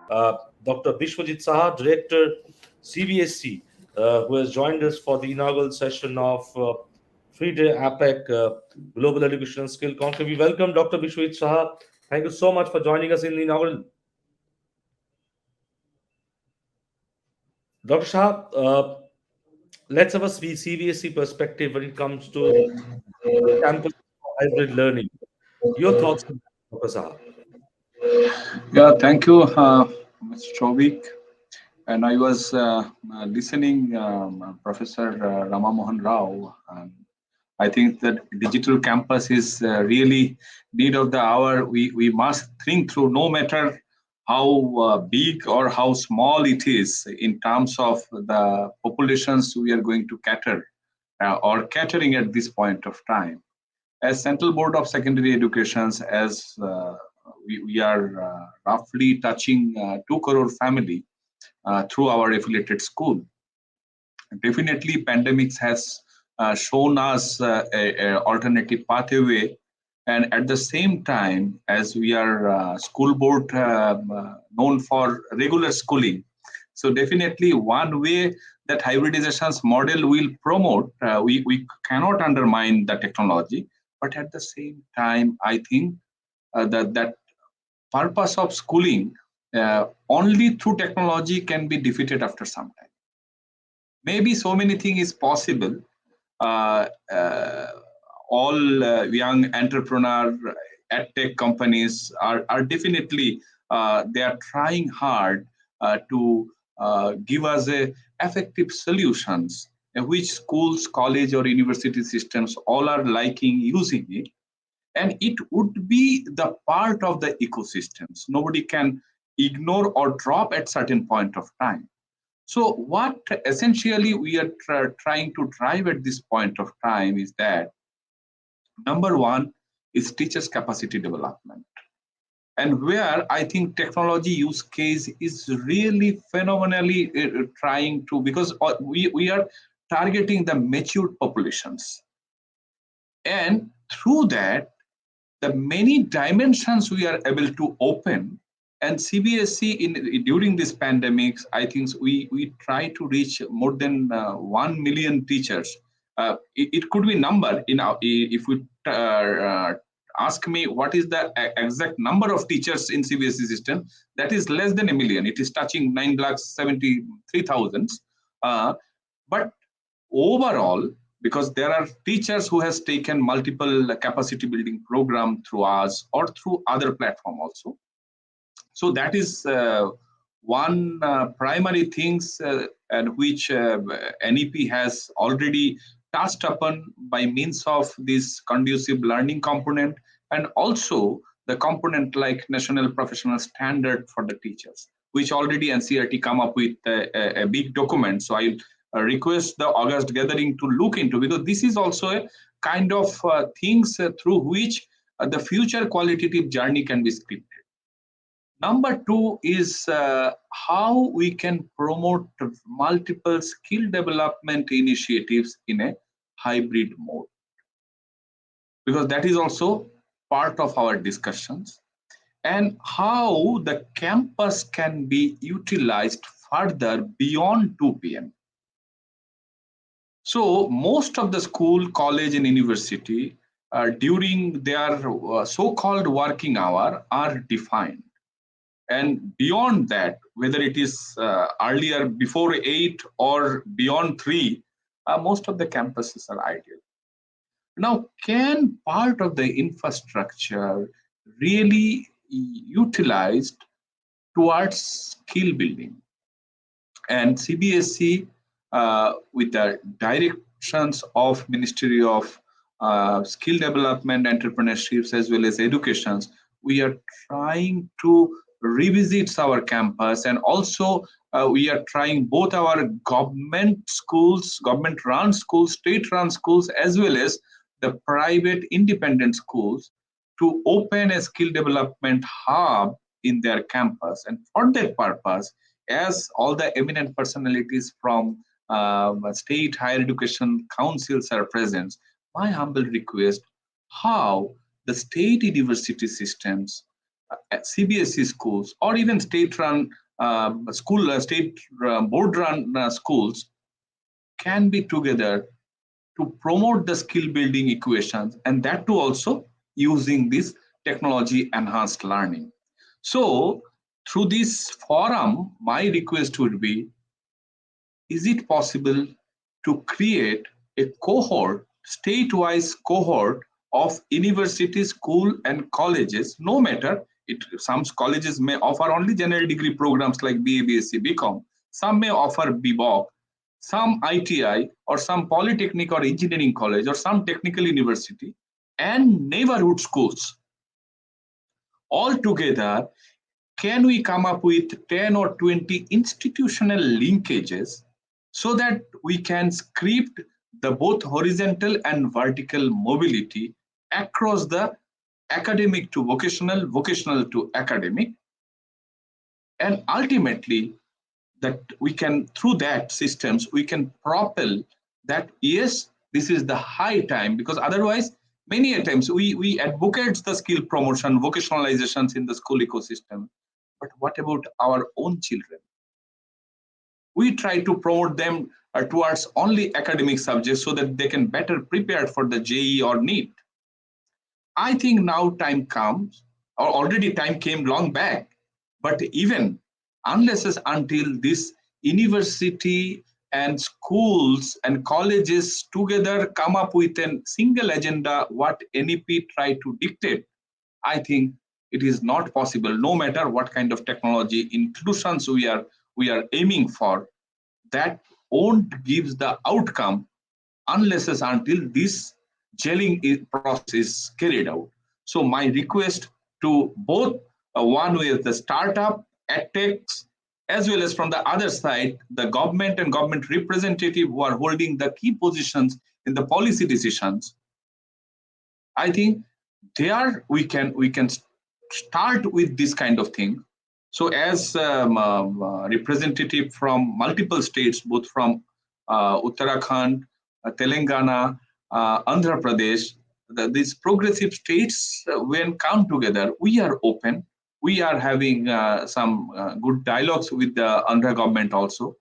Dr. Bishwajit Saha, Director, CBSC, who has joined us for the inaugural session of Free-Day APEC Global Education Skill Conclave. We welcome Dr. Bishwajit Saha. Thank you so much for joining us in the inaugural. Dr. Shah, let's have a CBSC perspective when it comes to campus hybrid learning. Your thoughts, Dr. Saha? Yeah, thank you, Mr. Chovik. And I was listening Professor Rama Mohan Rao. I think that digital campus is really need of the hour. We must think through, no matter how big or how small it is in terms of the populations we are going to cater or catering at this point of time. As Central Board of Secondary Educations, as we are roughly touching 2 crore family through our affiliated school. Definitely, pandemics has shown us a alternative pathway, and at the same time, as we are school board known for regular schooling, so definitely one way that hybridization's model will promote, we cannot undermine the technology, but at the same time, I think that purpose of schooling only through technology can be defeated after some time. Maybe so many things is possible. Uh, uh, all young entrepreneur at tech companies are definitely they are trying hard to give us a effective solutions which schools, college or university systems all are liking using it, and it would be the part of the ecosystems. Nobody can ignore or drop at certain point of time. So what essentially we are trying to drive at this point of time is that number one is teachers capacity development, and where I think technology use case is really phenomenally trying to, because we are targeting the mature populations, and through that the many dimensions we are able to open. And CBSC in during this pandemics, I think we try to reach more than 1 million teachers. It could be number in our, if we ask me what is the exact number of teachers in CBSC system, that is less than a million. It is touching 9,73,000. But overall, because there are teachers who has taken multiple capacity building program through us or through other platform also, so that is one primary things and which NEP has already touched upon by means of this conducive learning component, and also the component like national professional standard for the teachers, which already NCERT come up with a big document. So I request the August gathering to look into, because this is also a kind of things through which the future qualitative journey can be scripted. Number two is how we can promote multiple skill development initiatives in a hybrid mode, because that is also part of our discussions, and how the campus can be utilized further beyond 2 p.m. So most of the school, college, and university during their so-called working hour are defined. And beyond that, whether it is earlier before 8 or beyond 3, most of the campuses are ideal. Now, can part of the infrastructure really utilized towards skill building? And CBSC, with the directions of Ministry of Skill Development, Entrepreneurships, as well as Educations, we are trying to revisit our campus, and also we are trying both our government schools, government run schools, state run schools, as well as the private independent schools to open a skill development hub in their campus. And for that purpose, as all the eminent personalities from state higher education councils are present, my humble request, how the state university systems CBSE schools or even state-run state board-run schools can be together to promote the skill building equations, and that too also using this technology enhanced learning. So through this forum, my request would be, is it possible to create a cohort, state-wise cohort of universities, school and colleges, no matter, some colleges may offer only general degree programs like BA, BSc, BCom, some may offer BVoc, some ITI or some polytechnic or engineering college or some technical university and neighborhood schools. All together, can we come up with 10 or 20 institutional linkages so that we can script the both horizontal and vertical mobility across the academic to vocational, vocational to academic, and ultimately that we can, through that systems, we can propel that, yes, this is the high time, because otherwise many a times we advocate the skill promotion, vocationalizations in the school ecosystem. But what about our own children? We try to promote them towards only academic subjects so that they can better prepare for the JEE or NEET. I think now time comes, or already time came long back, but even unless until this university and schools and colleges together come up with a single agenda, what NEP try to dictate, I think it is not possible, no matter what kind of technology inclusions we are aiming for, that won't give the outcome unless until this gelling process is carried out. So my request to both, one with the startup, edtechs, as well as from the other side, the government and government representative who are holding the key positions in the policy decisions, I think there we can start with this kind of thing. So as representative from multiple states, both from Uttarakhand, Telangana, Andhra Pradesh, these progressive states, when come together, we are open. We are having some good dialogues with the Andhra government also.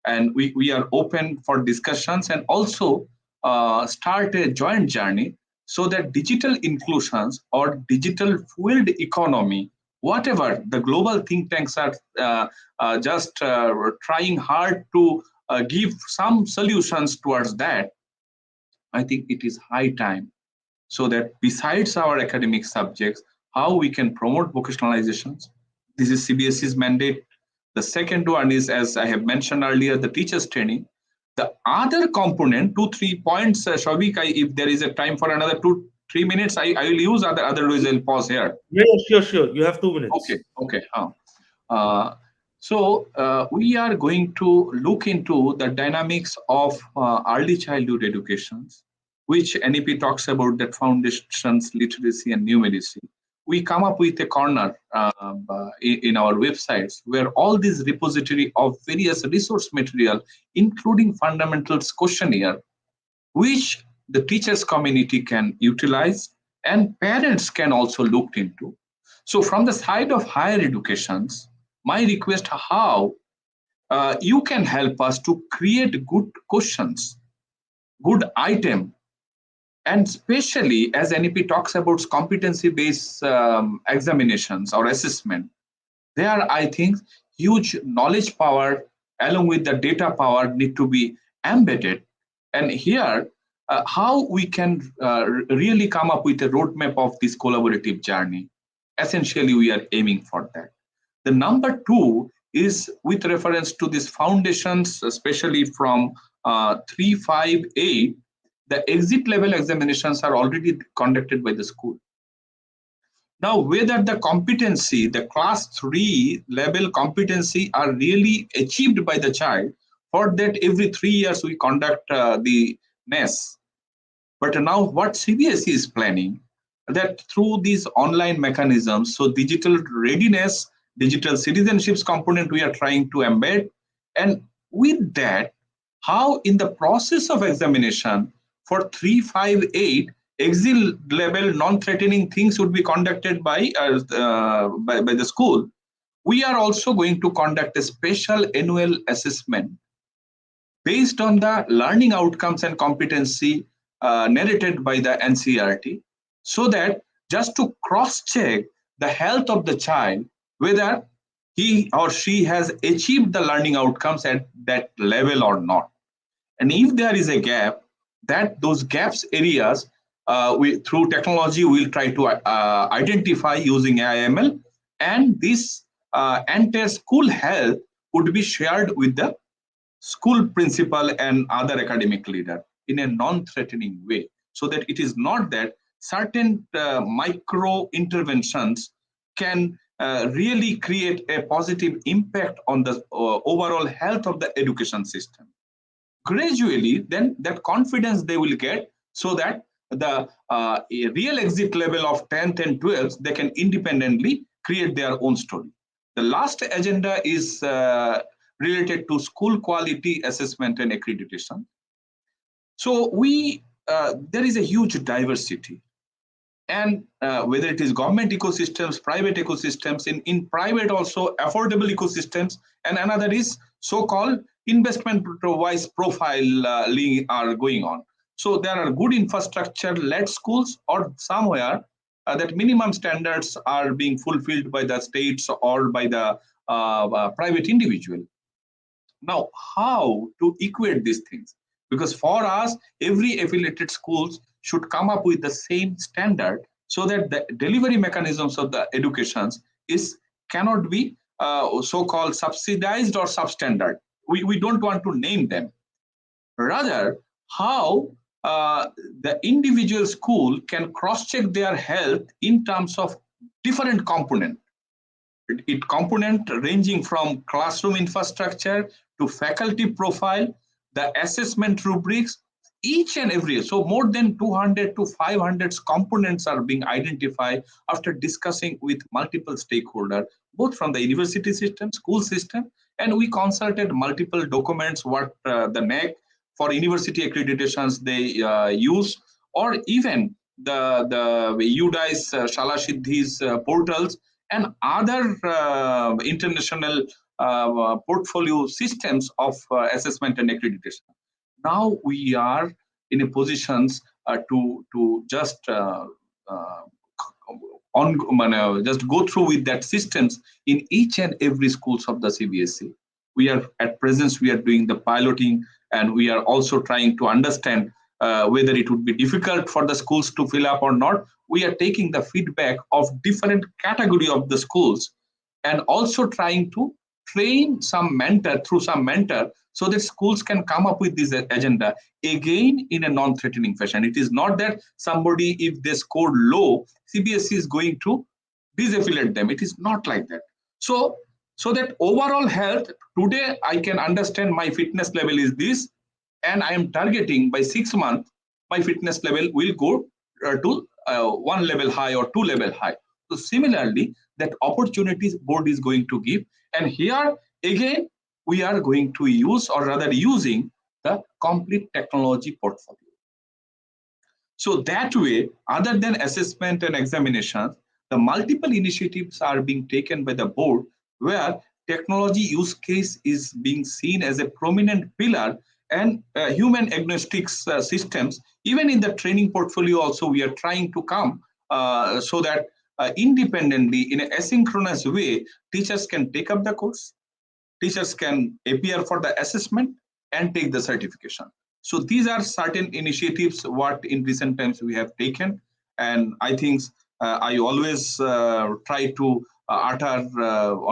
And we are open for discussions and also start a joint journey so that digital inclusions or digital fueled economy, whatever the global think tanks are just trying hard to give some solutions towards that, I think it is high time so that besides our academic subjects, how we can promote vocationalizations. This is CBSE's mandate. The second one is, as I have mentioned earlier, the teachers training. The other component, 2-3 points, Shavik, if there is a time for another 2-3 minutes, I will use, otherwise I'll pause here. Yeah, sure. You have 2 minutes. Okay. So we are going to look into the dynamics of early childhood educations, which NEP talks about, that foundations, literacy and numeracy. We come up with a corner in our websites where all these repository of various resource material, including fundamentals questionnaire, which the teachers community can utilize and parents can also look into. So from the side of higher educations, my request, how you can help us to create good questions, good item, and especially as NEP talks about competency-based examinations or assessment, there I think huge knowledge power along with the data power need to be embedded. And here, how we can really come up with a roadmap of this collaborative journey. Essentially, we are aiming for that. The number 2 is with reference to these foundations, especially from 358. The exit level examinations are already conducted by the school. Now, whether the competency, the class 3 level competency are really achieved by the child, for that every 3 years we conduct the NES. But now what CBSE is planning, that through these online mechanisms, so digital readiness, digital citizenships component we are trying to embed, and with that, how in the process of examination for 358, exit level non-threatening things would be conducted by the school, we are also going to conduct a special annual assessment based on the learning outcomes and competency narrated by the NCERT, so that just to cross-check the health of the child, whether he or she has achieved the learning outcomes at that level or not. And if there is a gap, that those gaps areas, we through technology we'll try to identify using AIML, and this entire school health would be shared with the school principal and other academic leader in a non-threatening way, so that it is not that certain micro interventions can really create a positive impact on the overall health of the education system. Gradually, then that confidence they will get, so that the real exit level of 10th and 12th, they can independently create their own story. The last agenda is related to school quality assessment and accreditation. So there is a huge diversity, and whether it is government ecosystems, private ecosystems, in private also affordable ecosystems, and another is so-called investment-wise profiling are going on. So there are good infrastructure-led schools, or somewhere that minimum standards are being fulfilled by the states or by the private individual. Now, how to equate these things? Because for us, every affiliated schools should come up with the same standard, so that the delivery mechanisms of the educations cannot be so-called subsidized or substandard. We don't want to name them. Rather, how the individual school can cross-check their health in terms of different components. It component ranging from classroom infrastructure to faculty profile, the assessment rubrics, each and every. So more than 200 to 500 components are being identified after discussing with multiple stakeholders, both from the university system, school system, and we consulted multiple documents, what the NAC for university accreditations they use, or even the UDICE, Shala Siddhi's portals, and other international portfolio systems of assessment and accreditation. Now we are in a positions to just just go through with that systems in each and every schools of the CBSE. We are at present, we are doing the piloting, and we are also trying to understand whether it would be difficult for the schools to fill up or not. We are taking the feedback of different category of the schools, and also trying to train some mentor through some mentor, so that schools can come up with this agenda again in a non-threatening fashion. It is not that somebody, if they scored low, CBSE is going to disaffiliate them. It is not like that. So that overall health, today I can understand my fitness level is this, and I am targeting by 6 months, my fitness level will go to 1 level high or 2 level high. So similarly, that opportunities board is going to give, and here again we are going to use, or rather using, the complete technology portfolio. So that way, other than assessment and examinations, the multiple initiatives are being taken by the board, where technology use case is being seen as a prominent pillar, and human agnostics systems. Even in the training portfolio also, we are trying to come so that independently, in an asynchronous way, teachers can take up the course, teachers can appear for the assessment and take the certification. So these are certain initiatives what in recent times we have taken, and I think I always try to utter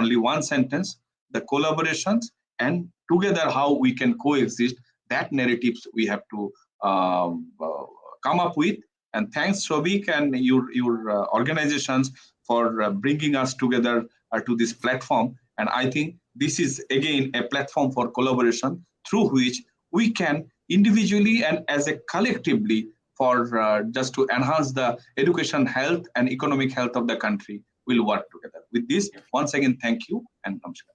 only one sentence: the collaborations and together how we can coexist. That narratives we have to come up with. And thanks, Shobik, and your organizations for bringing us together to this platform. And I think this is again a platform for collaboration, through which we can individually and as a collectively, for just to enhance the education health and economic health of the country, will work together. With this, once again, thank you and namaskar.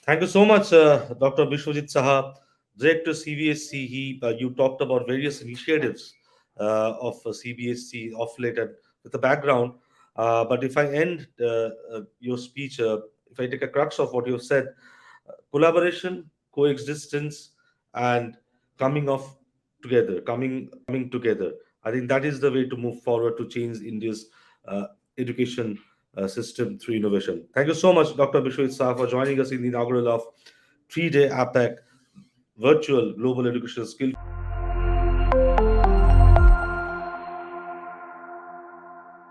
Thank you so much, Dr. Bishwajit Saha, Director CBSE. You talked about various initiatives of CBSC of late and with the background. But if I end your speech, if I take a crux of what you said, collaboration, coexistence, and coming of together, coming together. I think that is the way to move forward to change India's education system through innovation. Thank you so much, Dr. Bishwajit Saha, for joining us in the inaugural of 3-day APEC Virtual Global Educational Skill